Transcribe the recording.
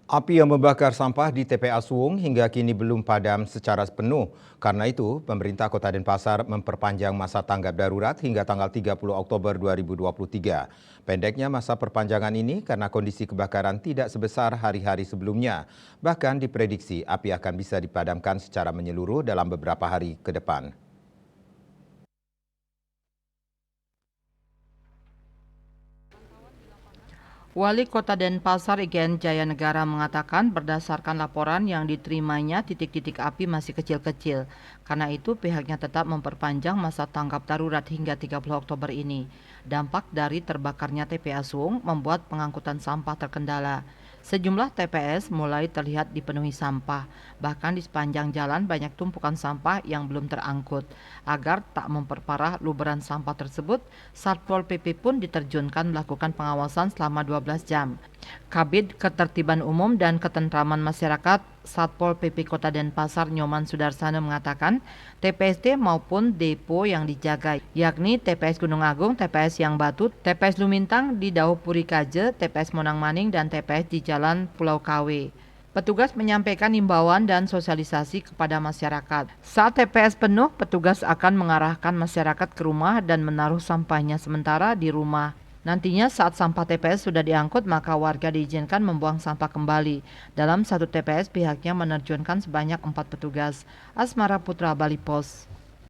Api yang membakar sampah di TPA Suwung hingga kini belum padam secara penuh. Karena itu, pemerintah Kota Denpasar memperpanjang masa tanggap darurat hingga tanggal 30 Oktober 2023. Pendeknya masa perpanjangan ini karena kondisi kebakaran tidak sebesar hari-hari sebelumnya. Bahkan diprediksi api akan bisa dipadamkan secara menyeluruh dalam beberapa hari ke depan. Wali Kota Denpasar Igen Jayanegara mengatakan berdasarkan laporan yang diterimanya titik-titik api masih kecil-kecil. Karena itu pihaknya tetap memperpanjang masa tanggap darurat hingga 30 Oktober ini. Dampak dari terbakarnya TPA Suwung membuat pengangkutan sampah terkendala. Sejumlah TPS mulai terlihat dipenuhi sampah. Bahkan di sepanjang jalan banyak tumpukan sampah yang belum terangkut. Agar tak memperparah luberan sampah tersebut, Satpol PP pun diterjunkan melakukan pengawasan selama 12 jam. Kabid Ketertiban Umum dan Ketentraman Masyarakat Satpol PP Kota Denpasar Nyoman Sudarsana mengatakan TPST maupun depo yang dijaga, yakni TPS Gunung Agung, TPS Yang Batu, TPS Lumintang di Dauh Puri Kaje, TPS Monang Maning, dan TPS di Jalan Pulau KW. Petugas menyampaikan himbauan dan sosialisasi kepada masyarakat. Saat TPS penuh, petugas akan mengarahkan masyarakat ke rumah dan menaruh sampahnya sementara di rumah. Nantinya saat sampah TPS sudah diangkut, maka warga diizinkan membuang sampah kembali. Dalam satu TPS, pihaknya menerjunkan sebanyak 4 petugas. Asmara Putra, Bali Pos.